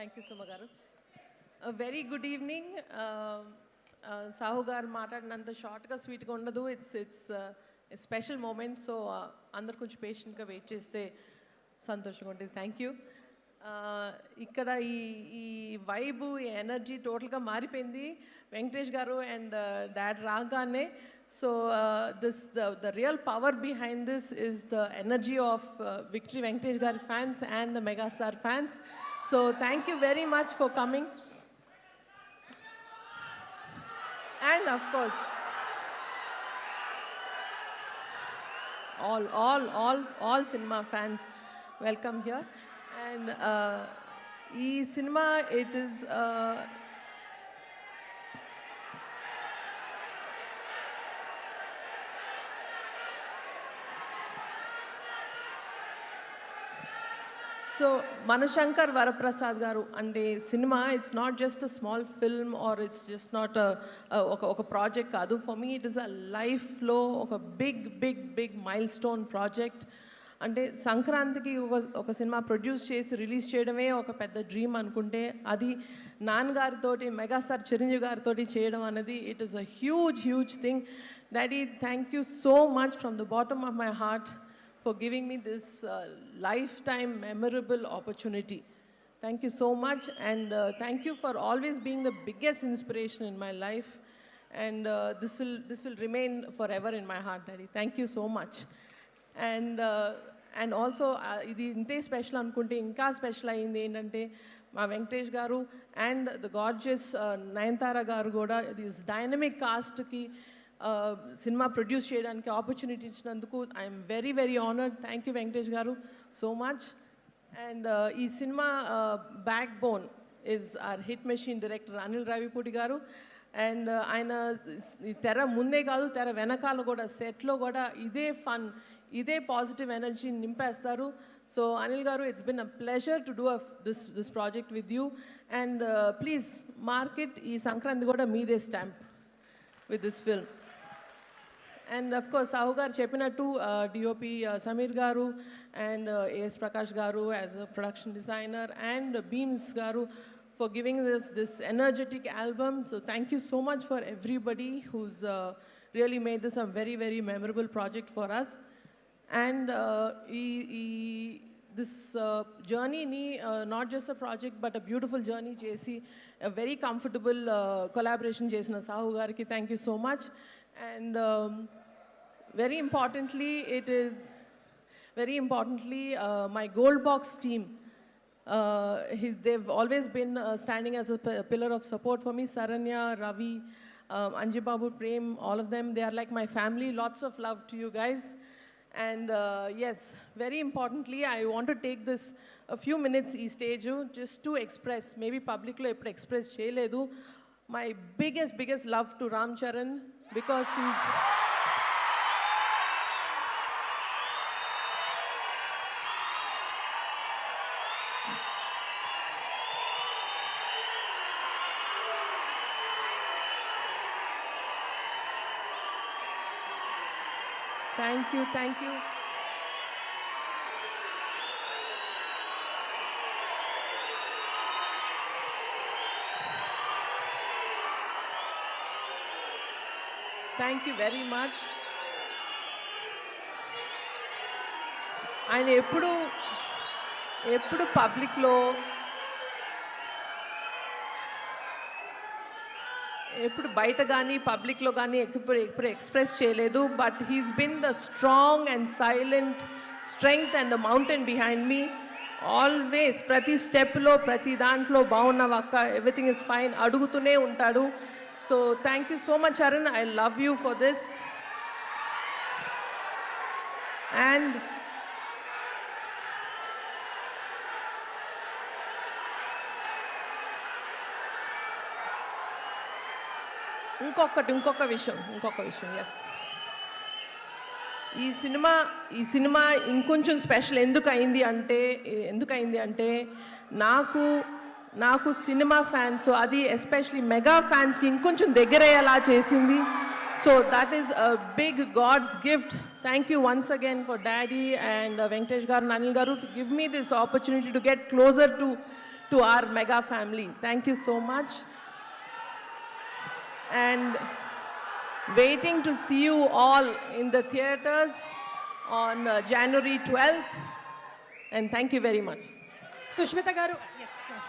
Thank you, Suma garu. A very good evening. Sahu garu maatladinanta short ga sweet ga undadu. It's a special moment. So andaru konచెం patient ga wait cheste సంతోషంగా ఉంటుంది. Thank you. ఇక్కడ ఈ vibe ఈ energy టోటల్గా మారిపోయింది Venkatesh garu and dad రాగానే. So the real power behind this is the energy of victory Venkatesh గారి fans and the megastar fans. So thank you very much for coming. And of course all cinema fans, welcome here. And ee cinema, it is so Manashankar Varaprasad garu ante cinema, it's not just a small film or it's just not a project kadu. For me it is a life flow, oka big milestone project. అంటే సంక్రాంతికి ఒక cinema produce చేసి release చేయడమే ఒక పెద్ద dream అనుకుంటే, అది నాన్నగారితోటి megastar Chiranjeevi గారితో చేయడం అనేది it is a huge thing. Daddy, thank you so much from the bottom of my heart for giving me this life time memorable opportunity. Thank you so much and thank you for always being the biggest inspiration in my life and this will remain forever in my heart, Daddy. Thank you so much. And also ఇది ఇంతే special అనుకుంటే ఇంకా special అయ్యింది ఏంటంటే, మా Venkatesh garu and the gorgeous Nayanthara garu కూడా this dynamic కాస్ట్కి సినిమా ప్రొడ్యూస్ చేయడానికి ఆపర్చునిటీ ఇచ్చినందుకు I'm very honoured. Thank you Venkatesh garu so much. And ఈ సినిమా backbone is our hit machine director Anil Ravipudi garu. And ఆయన తెర ముందే కాదు, తెర వెనకాల కూడా సెట్లో కూడా ఇదే ఫన్, ఇదే పాజిటివ్ ఎనర్జీ నింపేస్తారు. So Anil garu, it's been a pleasure to do this project with you. And please market ఈ సంక్రాంతి కూడా మీదే stamp with this film. And of course Sahu garu చెప్పినట్టు DOP Sameer garu and AS Prakash garu as a production designer and Bheems garu for giving this energetic album. So thank you so much for everybody who's really made this a very memorable project for us. And this journey ni not just a project but a beautiful journey chesi, a very comfortable collaboration chesina Sahu gariki thank you so much. And very importantly my Gold Box team, they've always been standing as a pillar of support for me. Saranya, Ravi, Anji Babu, Prem, all of them, they are like my family. Lots of love to you guys. And yes, very importantly, I want to take this a few minutes ee stage just to express, maybe public lo eppudu express cheyaledu, my biggest love to Ram Charan, because he's Thank you. Thank you very much. ఆయన ఎప్పుడు పబ్లిక్లో ఎప్పుడు బయట కానీ పబ్లిక్లో కానీ ఎప్పుడు express చేయలేదు. But he's been the strong and silent strength and the mountain behind me. Always ప్రతి స్టెప్లో ప్రతి దాంట్లో బాగున్నావు అక్క, ఎవ్రీథింగ్ ఇస్ ఫైన్ అడుగుతూనే ఉంటాడు. So thank you so much Charan, I love you for this. And ఇంకొక విషయం ఎస్, ఈ సినిమా ఇంకొంచెం స్పెషల్ ఎందుకు అయింది అంటే నాకు సినిమా ఫ్యాన్స్, అది ఎస్పెషలీ మెగా ఫ్యాన్స్కి ఇంకొంచెం దగ్గరయ్యేలా చేసింది. So that is a big God's gift. Thank you once again for daddy and Venkatesh garu, Anil garu, to give me this opportunity to get closer to to our mega family. Thank you so much. And waiting to see you all in the theaters on January 12th. And thank you very much. Sushmita గారు, yes, yes.